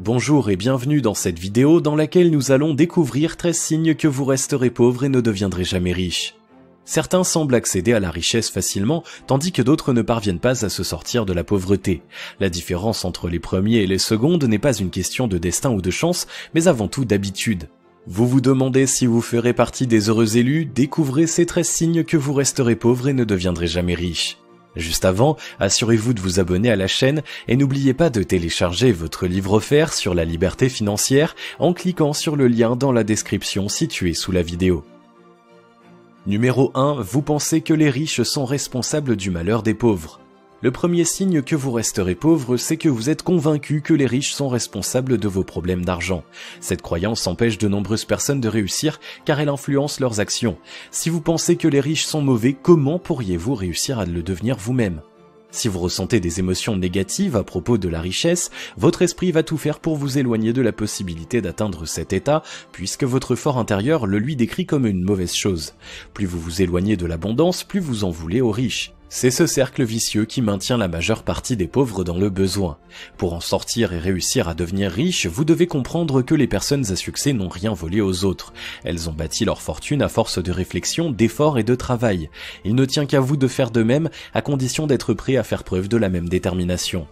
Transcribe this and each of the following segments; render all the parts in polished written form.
Bonjour et bienvenue dans cette vidéo dans laquelle nous allons découvrir 13 signes que vous resterez pauvre et ne deviendrez jamais riche. Certains semblent accéder à la richesse facilement, tandis que d'autres ne parviennent pas à se sortir de la pauvreté. La différence entre les premiers et les secondes n'est pas une question de destin ou de chance, mais avant tout d'habitude. Vous vous demandez si vous ferez partie des heureux élus? Découvrez ces 13 signes que vous resterez pauvre et ne deviendrez jamais riche. Juste avant, assurez-vous de vous abonner à la chaîne et n'oubliez pas de télécharger votre livre offert sur la liberté financière en cliquant sur le lien dans la description située sous la vidéo. Numéro 1. Vous pensez que les riches sont responsables du malheur des pauvres. Le premier signe que vous resterez pauvre, c'est que vous êtes convaincu que les riches sont responsables de vos problèmes d'argent. Cette croyance empêche de nombreuses personnes de réussir car elle influence leurs actions. Si vous pensez que les riches sont mauvais, comment pourriez-vous réussir à le devenir vous-même ? Si vous ressentez des émotions négatives à propos de la richesse, votre esprit va tout faire pour vous éloigner de la possibilité d'atteindre cet état, puisque votre fort intérieur le lui décrit comme une mauvaise chose. Plus vous vous éloignez de l'abondance, plus vous en voulez aux riches. C'est ce cercle vicieux qui maintient la majeure partie des pauvres dans le besoin. Pour en sortir et réussir à devenir riche, vous devez comprendre que les personnes à succès n'ont rien volé aux autres. Elles ont bâti leur fortune à force de réflexion, d'efforts et de travail. Il ne tient qu'à vous de faire de même, à condition d'être prêt à faire preuve de la même détermination.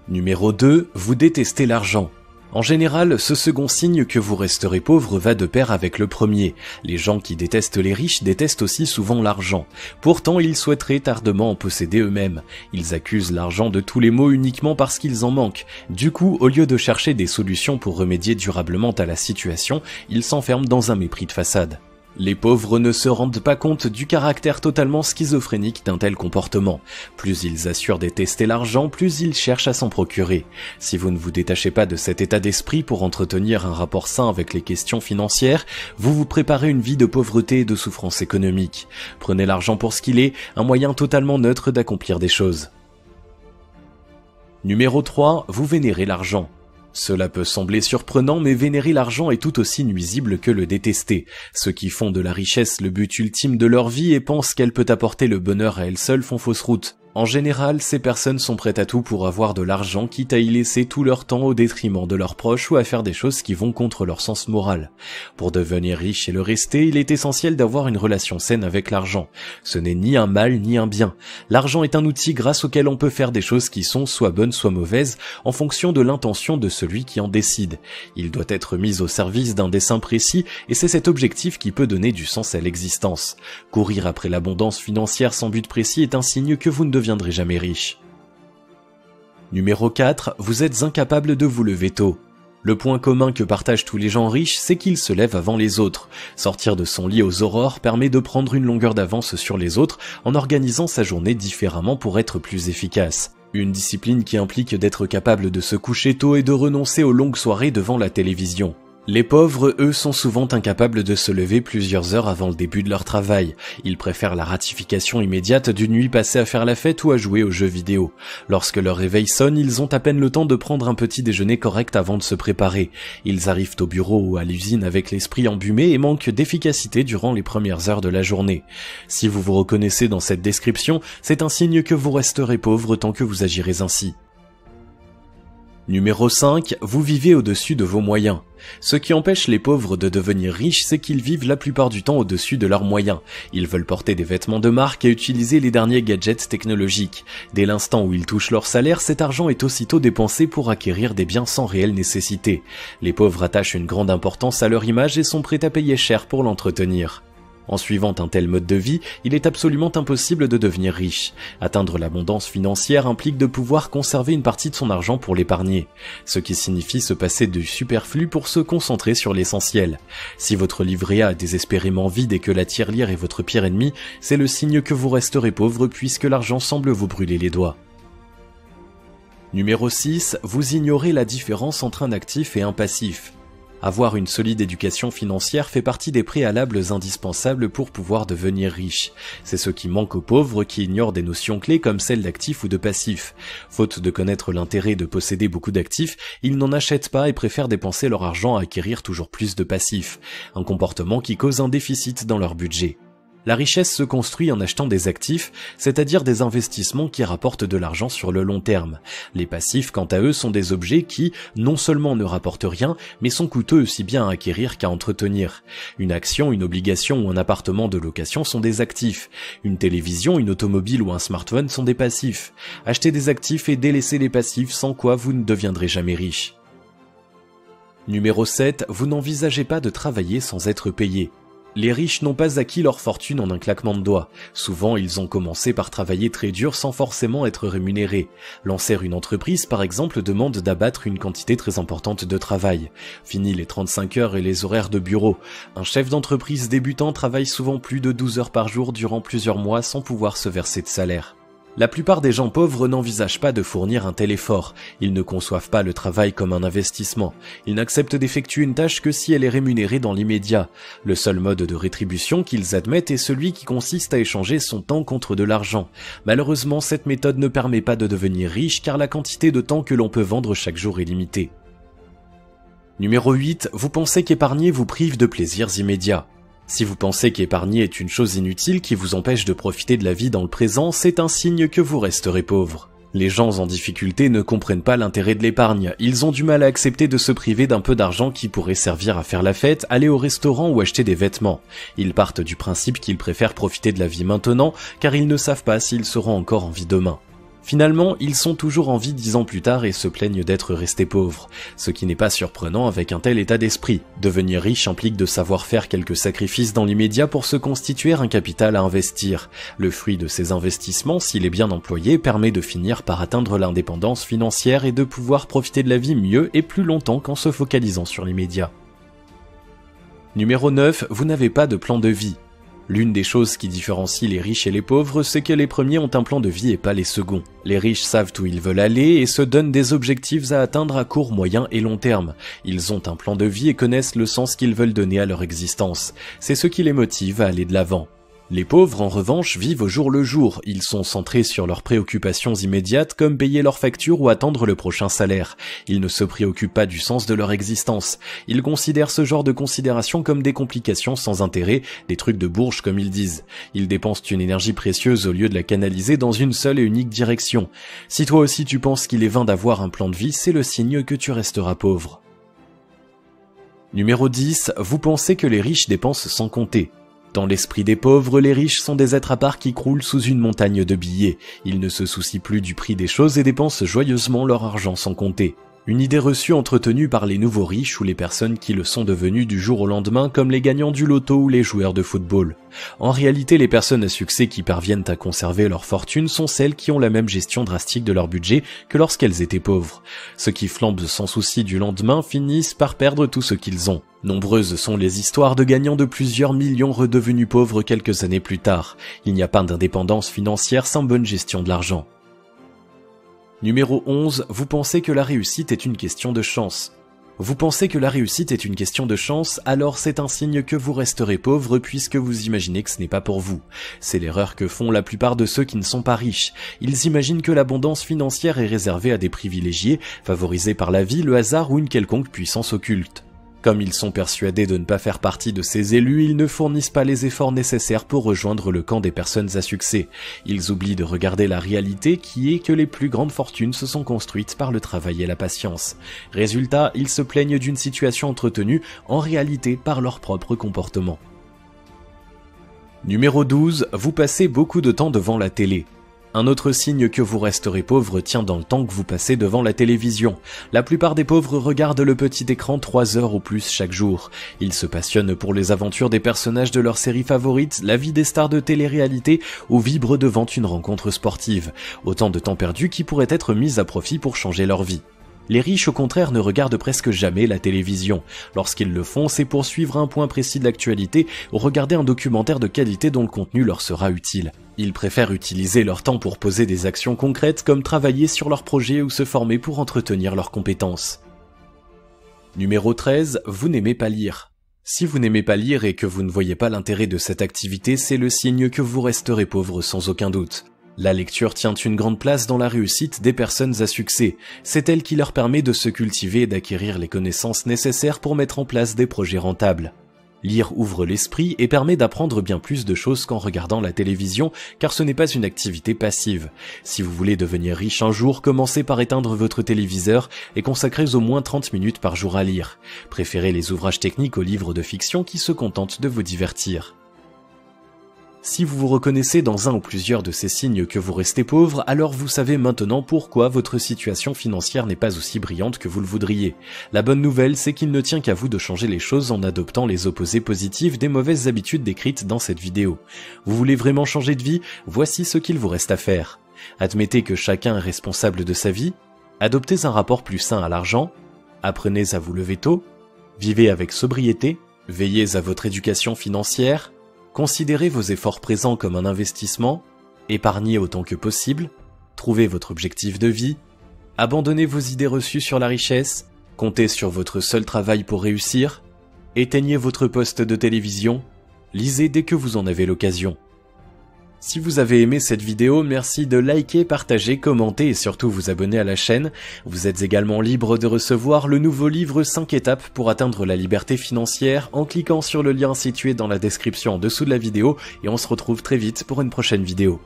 Numéro 2. Vous détestez l'argent. En général, ce second signe que vous resterez pauvre va de pair avec le premier. Les gens qui détestent les riches détestent aussi souvent l'argent. Pourtant, ils souhaiteraient ardemment en posséder eux-mêmes. Ils accusent l'argent de tous les maux uniquement parce qu'ils en manquent. Du coup, au lieu de chercher des solutions pour remédier durablement à la situation, ils s'enferment dans un mépris de façade. Les pauvres ne se rendent pas compte du caractère totalement schizophrénique d'un tel comportement. Plus ils assurent détester l'argent, plus ils cherchent à s'en procurer. Si vous ne vous détachez pas de cet état d'esprit pour entretenir un rapport sain avec les questions financières, vous vous préparez une vie de pauvreté et de souffrance économique. Prenez l'argent pour ce qu'il est, un moyen totalement neutre d'accomplir des choses. Numéro 3. Vous vénérez l'argent. Cela peut sembler surprenant, mais vénérer l'argent est tout aussi nuisible que le détester. Ceux qui font de la richesse le but ultime de leur vie et pensent qu'elle peut apporter le bonheur à elle seule font fausse route. En général, ces personnes sont prêtes à tout pour avoir de l'argent, quitte à y laisser tout leur temps au détriment de leurs proches ou à faire des choses qui vont contre leur sens moral. Pour devenir riche et le rester, il est essentiel d'avoir une relation saine avec l'argent. Ce n'est ni un mal ni un bien. L'argent est un outil grâce auquel on peut faire des choses qui sont soit bonnes soit mauvaises, en fonction de l'intention de celui qui en décide. Il doit être mis au service d'un dessein précis et c'est cet objectif qui peut donner du sens à l'existence. Courir après l'abondance financière sans but précis est un signe que vous ne deviendrez jamais riche. Numéro 4. Vous êtes incapable de vous lever tôt. Le point commun que partagent tous les gens riches, c'est qu'ils se lèvent avant les autres. Sortir de son lit aux aurores permet de prendre une longueur d'avance sur les autres en organisant sa journée différemment pour être plus efficace. Une discipline qui implique d'être capable de se coucher tôt et de renoncer aux longues soirées devant la télévision. Les pauvres, eux, sont souvent incapables de se lever plusieurs heures avant le début de leur travail. Ils préfèrent la ratification immédiate d'une nuit passée à faire la fête ou à jouer aux jeux vidéo. Lorsque leur réveil sonne, ils ont à peine le temps de prendre un petit déjeuner correct avant de se préparer. Ils arrivent au bureau ou à l'usine avec l'esprit embumé et manquent d'efficacité durant les premières heures de la journée. Si vous vous reconnaissez dans cette description, c'est un signe que vous resterez pauvre tant que vous agirez ainsi. Numéro 5. Vous vivez au-dessus de vos moyens. Ce qui empêche les pauvres de devenir riches, c'est qu'ils vivent la plupart du temps au-dessus de leurs moyens. Ils veulent porter des vêtements de marque et utiliser les derniers gadgets technologiques. Dès l'instant où ils touchent leur salaire, cet argent est aussitôt dépensé pour acquérir des biens sans réelle nécessité. Les pauvres attachent une grande importance à leur image et sont prêts à payer cher pour l'entretenir. En suivant un tel mode de vie, il est absolument impossible de devenir riche. Atteindre l'abondance financière implique de pouvoir conserver une partie de son argent pour l'épargner, ce qui signifie se passer du superflu pour se concentrer sur l'essentiel. Si votre livret A est désespérément vide et que la tirelire est votre pire ennemi, c'est le signe que vous resterez pauvre puisque l'argent semble vous brûler les doigts. Numéro 6. Vous ignorez la différence entre un actif et un passif. Avoir une solide éducation financière fait partie des préalables indispensables pour pouvoir devenir riche. C'est ce qui manque aux pauvres qui ignorent des notions clés comme celles d'actifs ou de passifs. Faute de connaître l'intérêt de posséder beaucoup d'actifs, ils n'en achètent pas et préfèrent dépenser leur argent à acquérir toujours plus de passifs. Un comportement qui cause un déficit dans leur budget. La richesse se construit en achetant des actifs, c'est-à-dire des investissements qui rapportent de l'argent sur le long terme. Les passifs, quant à eux, sont des objets qui, non seulement ne rapportent rien, mais sont coûteux aussi bien à acquérir qu'à entretenir. Une action, une obligation ou un appartement de location sont des actifs. Une télévision, une automobile ou un smartphone sont des passifs. Achetez des actifs et délaissez les passifs, sans quoi vous ne deviendrez jamais riche. Numéro 7, vous n'envisagez pas de travailler sans être payé. Les riches n'ont pas acquis leur fortune en un claquement de doigts. Souvent, ils ont commencé par travailler très dur sans forcément être rémunérés. Lancer une entreprise, par exemple, demande d'abattre une quantité très importante de travail. Fini les 35 heures et les horaires de bureau. Un chef d'entreprise débutant travaille souvent plus de 12 heures par jour durant plusieurs mois sans pouvoir se verser de salaire. La plupart des gens pauvres n'envisagent pas de fournir un tel effort. Ils ne conçoivent pas le travail comme un investissement. Ils n'acceptent d'effectuer une tâche que si elle est rémunérée dans l'immédiat. Le seul mode de rétribution qu'ils admettent est celui qui consiste à échanger son temps contre de l'argent. Malheureusement, cette méthode ne permet pas de devenir riche car la quantité de temps que l'on peut vendre chaque jour est limitée. Numéro 8, vous pensez qu'épargner vous prive de plaisirs immédiats. Si vous pensez qu'épargner est une chose inutile qui vous empêche de profiter de la vie dans le présent, c'est un signe que vous resterez pauvre. Les gens en difficulté ne comprennent pas l'intérêt de l'épargne, ils ont du mal à accepter de se priver d'un peu d'argent qui pourrait servir à faire la fête, aller au restaurant ou acheter des vêtements. Ils partent du principe qu'ils préfèrent profiter de la vie maintenant, car ils ne savent pas s'ils seront encore en vie demain. Finalement, ils sont toujours en vie 10 ans plus tard et se plaignent d'être restés pauvres. Ce qui n'est pas surprenant avec un tel état d'esprit. Devenir riche implique de savoir faire quelques sacrifices dans l'immédiat pour se constituer un capital à investir. Le fruit de ces investissements, s'il est bien employé, permet de finir par atteindre l'indépendance financière et de pouvoir profiter de la vie mieux et plus longtemps qu'en se focalisant sur l'immédiat. Numéro 9, vous n'avez pas de plan de vie. L'une des choses qui différencie les riches et les pauvres, c'est que les premiers ont un plan de vie et pas les seconds. Les riches savent où ils veulent aller et se donnent des objectifs à atteindre à court, moyen et long terme. Ils ont un plan de vie et connaissent le sens qu'ils veulent donner à leur existence. C'est ce qui les motive à aller de l'avant. Les pauvres, en revanche, vivent au jour le jour. Ils sont centrés sur leurs préoccupations immédiates comme payer leurs factures ou attendre le prochain salaire. Ils ne se préoccupent pas du sens de leur existence. Ils considèrent ce genre de considérations comme des complications sans intérêt, des trucs de bourge comme ils disent. Ils dépensent une énergie précieuse au lieu de la canaliser dans une seule et unique direction. Si toi aussi tu penses qu'il est vain d'avoir un plan de vie, c'est le signe que tu resteras pauvre. Numéro 10, vous pensez que les riches dépensent sans compter. Dans l'esprit des pauvres, les riches sont des êtres à part qui croulent sous une montagne de billets. Ils ne se soucient plus du prix des choses et dépensent joyeusement leur argent sans compter. Une idée reçue entretenue par les nouveaux riches ou les personnes qui le sont devenus du jour au lendemain comme les gagnants du loto ou les joueurs de football. En réalité, les personnes à succès qui parviennent à conserver leur fortune sont celles qui ont la même gestion drastique de leur budget que lorsqu'elles étaient pauvres. Ceux qui flambent sans souci du lendemain finissent par perdre tout ce qu'ils ont. Nombreuses sont les histoires de gagnants de plusieurs millions redevenus pauvres quelques années plus tard. Il n'y a pas d'indépendance financière sans bonne gestion de l'argent. Numéro 11, vous pensez que la réussite est une question de chance. Vous pensez que la réussite est une question de chance, alors c'est un signe que vous resterez pauvre puisque vous imaginez que ce n'est pas pour vous. C'est l'erreur que font la plupart de ceux qui ne sont pas riches. Ils imaginent que l'abondance financière est réservée à des privilégiés, favorisés par la vie, le hasard ou une quelconque puissance occulte. Comme ils sont persuadés de ne pas faire partie de ces élus, ils ne fournissent pas les efforts nécessaires pour rejoindre le camp des personnes à succès. Ils oublient de regarder la réalité qui est que les plus grandes fortunes se sont construites par le travail et la patience. Résultat, ils se plaignent d'une situation entretenue en réalité par leur propre comportement. Numéro 12, vous passez beaucoup de temps devant la télé. Un autre signe que vous resterez pauvre tient dans le temps que vous passez devant la télévision. La plupart des pauvres regardent le petit écran 3 heures ou plus chaque jour. Ils se passionnent pour les aventures des personnages de leur série favorite, la vie des stars de télé-réalité ou vibrent devant une rencontre sportive. Autant de temps perdu qui pourraient être mis à profit pour changer leur vie. Les riches, au contraire, ne regardent presque jamais la télévision. Lorsqu'ils le font, c'est pour suivre un point précis de l'actualité ou regarder un documentaire de qualité dont le contenu leur sera utile. Ils préfèrent utiliser leur temps pour poser des actions concrètes comme travailler sur leur projet ou se former pour entretenir leurs compétences. Numéro 13, vous n'aimez pas lire. Si vous n'aimez pas lire et que vous ne voyez pas l'intérêt de cette activité, c'est le signe que vous resterez pauvre sans aucun doute. La lecture tient une grande place dans la réussite des personnes à succès. C'est elle qui leur permet de se cultiver et d'acquérir les connaissances nécessaires pour mettre en place des projets rentables. Lire ouvre l'esprit et permet d'apprendre bien plus de choses qu'en regardant la télévision, car ce n'est pas une activité passive. Si vous voulez devenir riche un jour, commencez par éteindre votre téléviseur et consacrez au moins 30 minutes par jour à lire. Préférez les ouvrages techniques aux livres de fiction qui se contentent de vous divertir. Si vous vous reconnaissez dans un ou plusieurs de ces signes que vous restez pauvre, alors vous savez maintenant pourquoi votre situation financière n'est pas aussi brillante que vous le voudriez. La bonne nouvelle, c'est qu'il ne tient qu'à vous de changer les choses en adoptant les opposés positifs des mauvaises habitudes décrites dans cette vidéo. Vous voulez vraiment changer de vie? Voici ce qu'il vous reste à faire. Admettez que chacun est responsable de sa vie. Adoptez un rapport plus sain à l'argent. Apprenez à vous lever tôt. Vivez avec sobriété. Veillez à votre éducation financière. Considérez vos efforts présents comme un investissement, épargnez autant que possible, trouvez votre objectif de vie, abandonnez vos idées reçues sur la richesse, comptez sur votre seul travail pour réussir, éteignez votre poste de télévision, lisez dès que vous en avez l'occasion. Si vous avez aimé cette vidéo, merci de liker, partager, commenter et surtout vous abonner à la chaîne. Vous êtes également libre de recevoir le nouveau livre 5 étapes pour atteindre la liberté financière en cliquant sur le lien situé dans la description en dessous de la vidéo et on se retrouve très vite pour une prochaine vidéo.